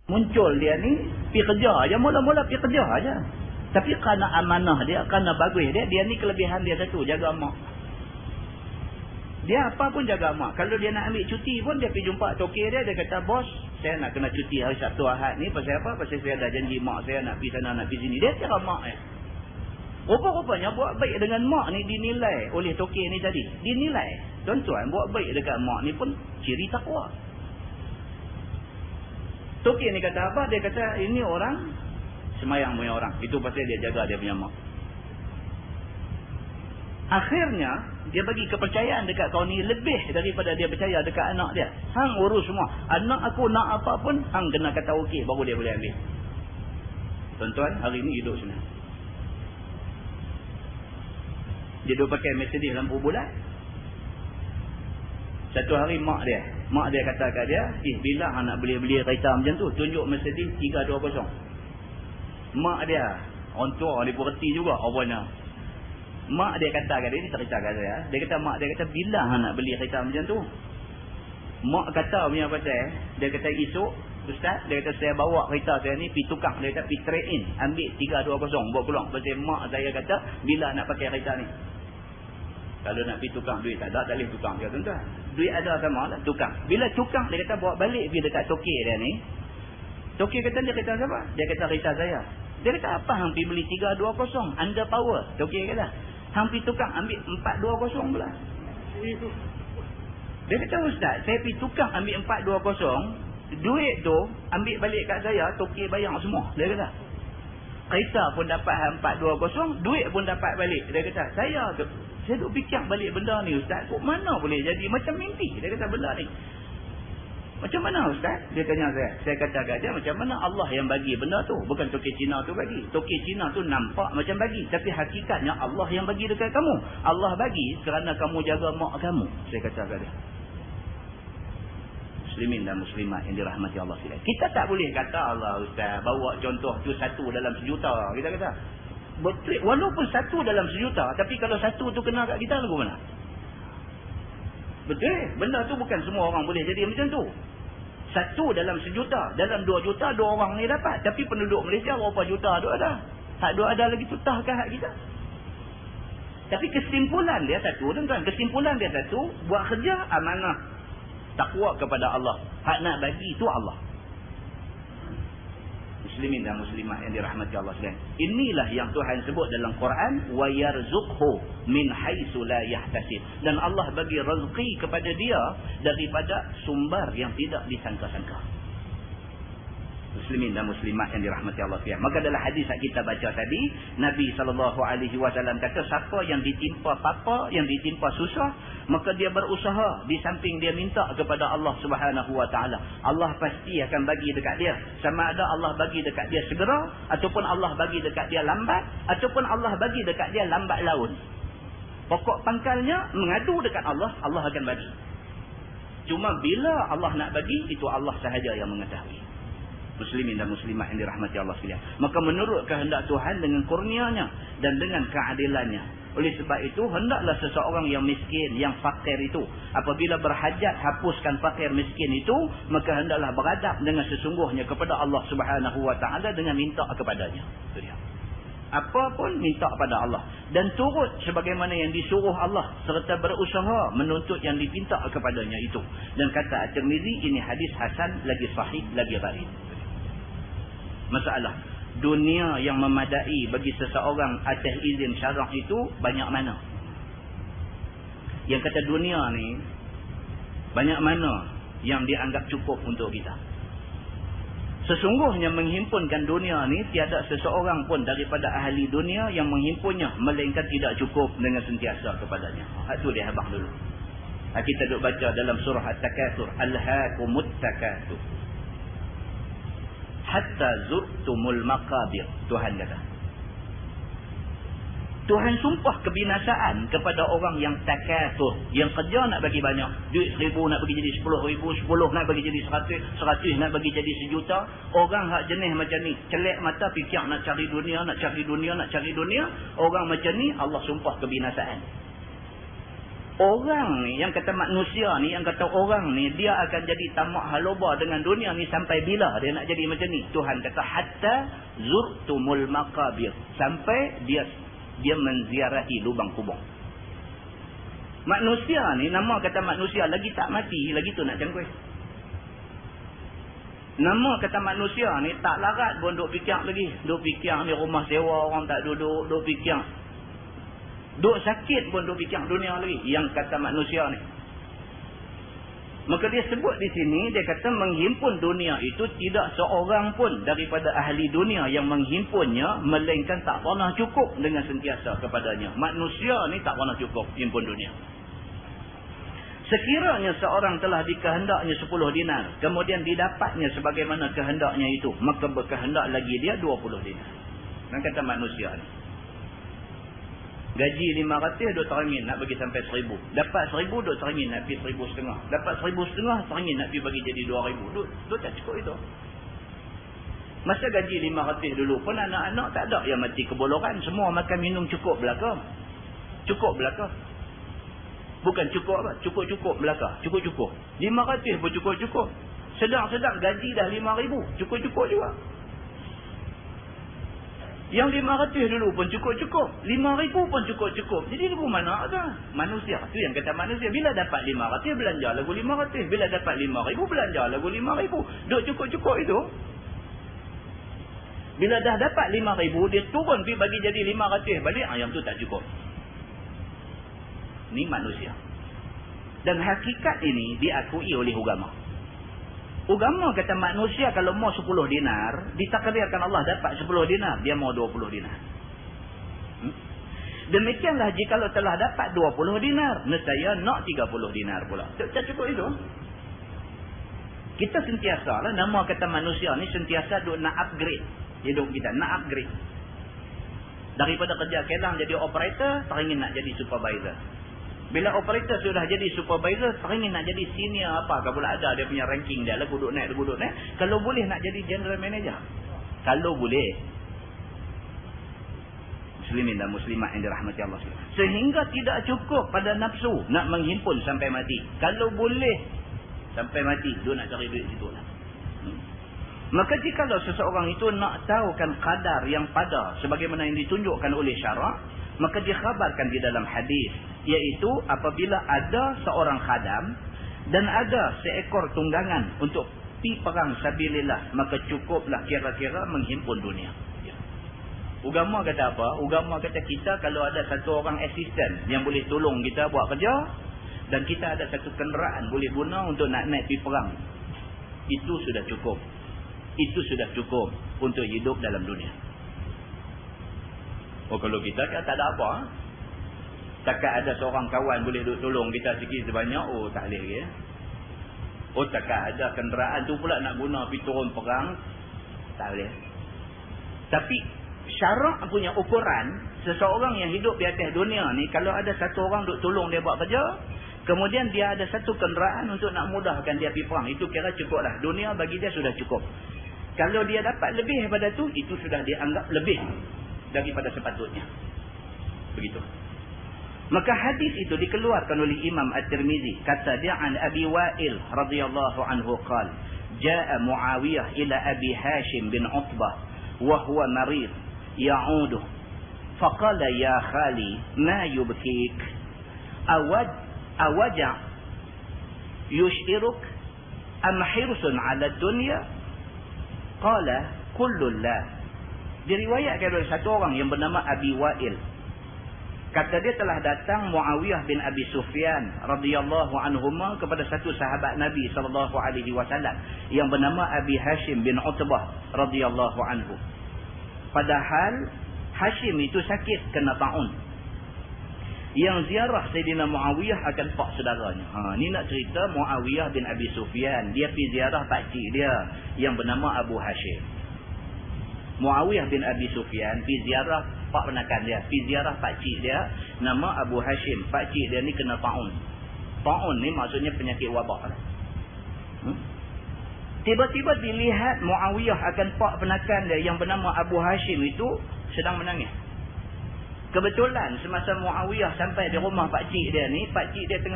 Muncul dia ni, pergi kerja aja, mula-mula pergi kerja aja. Tapi kerana amanah dia, kerana bagus dia ni kelebihan dia satu, jaga mak. Dia apa pun jaga mak. Kalau dia nak ambil cuti pun, dia pergi jumpa tokek dia kata, bos, saya nak kena cuti hari Sabtu Ahad ni, pasal apa? Pasal saya ada janji mak saya nak pergi sana, nak pergi sini. Dia kira mak Rupa-rupanya buat baik dengan mak ni dinilai oleh tokek ni tadi. Dinilai. Tuan-tuan, buat baik dekat mak ni pun ciri takwa. Tokek ni kata apa? Dia kata ini orang semayang punya orang. Itu pasal dia jaga dia punya mak. Akhirnya dia bagi kepercayaan dekat kau ni lebih daripada dia percaya dekat anak dia. Hang urus semua. Anak aku nak apa pun hang kena kata okey baru dia boleh ambil. Tuan-tuan, hari ni hidup senang. Dia duk pakai Mercedes lampu bulat. Satu hari mak dia kata kat dia, bila hang nak beli kereta macam tu, tunjuk Mercedes 320. Mak dia, orang tua dia pun reti juga apanya. Mak dia kata kat dia, ni cerita kat saya. Dia kata mak dia kata, bila hang nak beli kereta macam tu? Mak kata punya pasal, dia kata esok ustaz, dia kata saya bawa kereta saya ni pergi tukang, dia kata pergi trade in, ambil 320 buat pulang. Pasal mak saya kata bila nak pakai kereta ni. Kalau nak pergi tukang duit tak ada, tak boleh tukang dia tuan-tuan. Duit ada sama lah tukang. Bila tukang dia kata bawa balik pergi dekat tokek dia ni. Tokek kata dia kereta siapa? Dia kata kereta saya. Dia kata apa hang pergi beli 320 under power? Tokek kata hang pergi tukang ambil 420 pula. Dia kata ustaz, saya pergi tukang ambil 420, duit tu ambil balik kat saya, tokek bayar semua. Dia kata kereta pun dapat 420, duit pun dapat balik. Dia kata saya duk fikir balik benda ni ustaz, kok mana boleh jadi macam mimpi. Dia kata benda ni macam mana ustaz? Dia tanya saya kata kat dia, macam mana Allah yang bagi benda tu, bukan tokek Cina tu bagi. Tokek Cina tu nampak macam bagi, tapi hakikatnya Allah yang bagi dekat kamu. Allah bagi kerana kamu jaga mak kamu. Saya kata kat dia. Muslimin dan muslimat yang dirahmati Allah sekalian. Kita tak boleh kata Allah ustaz bawa contoh tu 1 dalam sejuta. Kita kata betul, walaupun 1 dalam sejuta, tapi kalau 1 tu kena kat kita lagu mana? Betul, benda tu bukan semua orang boleh jadi macam tu. 1 dalam sejuta, dalam 2 juta 2 orang ni dapat, tapi penduduk Malaysia berapa juta tu ada. Hak 2 ada lagi tutah ke hak kita. Tapi kesimpulan dia satu tuan-tuan, kesimpulan dia satu, buat kerja amanah, takwa kepada Allah. Hak nak bagi itu Allah. Muslimin dan muslimat yang dirahmati Allah sekalian. Inilah yang Tuhan sebut dalam Quran, wa yarzuqhu min haitsu la yahtasib. Dan Allah bagi rezeki kepada dia daripada sumber yang tidak disangka-sangka. Muslimin dan muslimat yang dirahmati Allah sekalian. Maka dalam hadis yang kita baca tadi, Nabi SAW kata siapa yang ditimpa apa, yang ditimpa susah, maka dia berusaha di samping dia minta kepada Allah Subhanahu Wa Taala. Allah pasti akan bagi dekat dia. Sama ada Allah bagi dekat dia segera, ataupun Allah bagi dekat dia lambat, ataupun Allah bagi dekat dia lambat laun. Pokok pangkalnya mengadu dekat Allah, Allah akan bagi. Cuma bila Allah nak bagi, itu Allah sahaja yang mengetahui. Muslimin dan muslimat yang dirahmati Allah sekalian. Maka menurut kehendak Tuhan dengan kurnianya dan dengan keadilannya. Oleh sebab itu hendaklah seseorang yang miskin, yang fakir itu, apabila berhajat hapuskan fakir miskin itu, maka hendaklah beradab dengan sesungguhnya kepada Allah Subhanahu Wa Taala dengan minta kepadanya. Itu dia. Apa pun minta pada Allah dan turut sebagaimana yang disuruh Allah serta berusaha menuntut yang dipinta kepadanya itu. Dan kata At-Tirmizi, ini hadis hasan lagi sahih lagi gharib. Masalah dunia yang memadai bagi seseorang atas izin syarak itu banyak mana? Yang kata dunia ni banyak mana yang dianggap cukup untuk kita? Sesungguhnya menghimpunkan dunia ni tiada seseorang pun daripada ahli dunia yang menghimpunnya, melainkan tidak cukup dengan sentiasa kepadanya. Itu dia habaq dulu. Kita duk baca dalam surah At-Takatsur, alhaakumut takatsur hatta zurtumul maqabir. Tuhan kata, Tuhan sumpah kebinasaan kepada orang yang takatsur, yang kerja nak bagi banyak, duit 1,000 nak bagi jadi 10,000, 10 nak bagi jadi 100, 100 nak bagi jadi 1,000,000. Orang hak jenis macam ni, celek mata fikir nak cari dunia, nak cari dunia, nak cari dunia. Orang macam ni Allah sumpah kebinasaan. Orang ni yang kata manusia ni, yang kata orang ni dia akan jadi tamak haloba dengan dunia ni sampai bila dia nak jadi macam ni? Tuhan kata hatta zurtumul maqabir, sampai dia menziarahi lubang kubur. Manusia ni, nama kata manusia lagi tak mati, lagi tu nak cangkui. Nama kata manusia ni tak larat pun duk fikir lagi. Duk fikir ni rumah sewa orang tak duduk, duk fikir duk sakit pun duk fikir dunia lagi. Yang kata manusia ni. Maka dia sebut di sini, dia kata menghimpun dunia itu tidak seorang pun daripada ahli dunia yang menghimpunnya, melainkan tak pernah cukup dengan sentiasa kepadanya. Manusia ni tak pernah cukup himpun dunia. Sekiranya seorang telah dikehendaknya 10 dinar, kemudian didapatnya sebagaimana kehendaknya itu, maka berkehendak lagi dia 20 dinar. Dan kata manusia ni, gaji 500 duk terangin nak bagi sampai 1000. Dapat 1000 duk terangin nak pergi 1500. Dapat 1500 terangin nak pergi bagi jadi 2000. Duk tak cukup itu. Masa gaji 500 dulu pun anak-anak tak ada yang mati keboloran. Semua makan minum cukup belaka. Cukup belaka. Bukan cukup apa? Cukup-cukup belaka. Cukup-cukup. 500 pun cukup-cukup. Sedang-sedang gaji dah 5000. Cukup-cukup juga. Yang 500 dulu pun cukup-cukup. 5000 pun cukup-cukup. Jadi lagu mana tu? Manusia. Tu yang kata manusia. Bila dapat 500, belanja lagu 500. Bila dapat 5000, belanja lagu 5000. Duk cukup-cukup itu. Bila dah dapat 5000, dia turun pergi bagi jadi 500 balik. Yang tu tak cukup. Ni manusia. Dan hakikat ini diakui oleh agama. Agama kata manusia kalau mau 10 dinar, ditakdirkan Allah dapat 10 dinar, dia mau 20 dinar. Demikianlah jikalau telah dapat 20 dinar, nescaya nak 30 dinar pula. Tak cukup itu. Kita sentiasa lah, nama kata manusia ni sentiasa duk nak upgrade hidup kita, nak upgrade. Daripada kerja kelang jadi operator, teringin nak jadi supervisor. Bila operator sudah jadi supervisor, teringin nak jadi senior apa, pula ada dia punya ranking dia lah, duduk naik. Kalau boleh nak jadi general manager. Kalau boleh. Muslimin dan muslimat yang dirahmati Allah. Sehingga tidak cukup pada nafsu nak menghimpun sampai mati. Kalau boleh sampai mati, dia nak cari duit situ lah. Maka jikalau seseorang itu nak tahukan kadar yang pada sebagaimana yang ditunjukkan oleh syarak, maka dikhabarkan di dalam hadis, iaitu apabila ada seorang khadam dan ada seekor tunggangan untuk pi perang sabilillah, maka cukuplah kira-kira menghimpun dunia. Agama kata apa? Agama kata kita kalau ada satu orang asisten yang boleh tolong kita buat kerja, dan kita ada satu kenderaan boleh guna untuk nak naik pi perang, itu sudah cukup. Itu sudah cukup untuk hidup dalam dunia. Oh, kalau kita kan tak ada apa. Takkan ada seorang kawan boleh duk tolong kita sikit sebanyak. Oh, tak boleh lagi. Oh, takkan ada kenderaan tu pula nak guna pergi turun perang. Tak boleh. Tapi syarak punya ukuran, seseorang yang hidup di atas dunia ni, kalau ada satu orang duk tolong dia buat kerja, kemudian dia ada satu kenderaan untuk nak mudahkan dia pergi perang, itu kira cukup lah. Dunia bagi dia sudah cukup. Kalau dia dapat lebih daripada tu, itu sudah dianggap lebih daripada sepatutnya. Begitu. Maka hadis itu dikeluarkan oleh Imam At-Tirmizi. Kata dia an Abi Wa'il radhiyallahu anhu qala, jaa Muawiyah ila Abi Hashim bin Utbah wa huwa marid ya'udu faqala ya khali ma yubkik awaja yushiruk am hirsun 'ala dunya qala kullu la. Diriwayatkan oleh satu orang yang bernama Abi Wa'il. Kata dia telah datang Muawiyah bin Abi Sufyan radhiyallahu anhuma kepada satu sahabat Nabi sallallahu alaihi wasallam yang bernama Abi Hashim bin Utbah radhiyallahu anhu. Padahal Hashim itu sakit kena taun. Yang ziarah Sayyidina Muawiyah akan pak saudaranya. Ni nak cerita Muawiyah bin Abi Sufyan, dia pergi ziarah pakcik dia yang bernama Abu Hashim. Muawiyah bin Abi Sufyan pergi ziarah pak penakan dia, pergi ziarah pakcik dia nama Abu Hashim. Pakcik dia ni kena taun. Taun ni maksudnya penyakit wabak. Tiba-tiba dilihat Muawiyah akan pak penakan dia yang bernama Abu Hashim itu sedang menangis. Kebetulan semasa Muawiyah sampai di rumah pak cik dia ni, pak cik dia tengah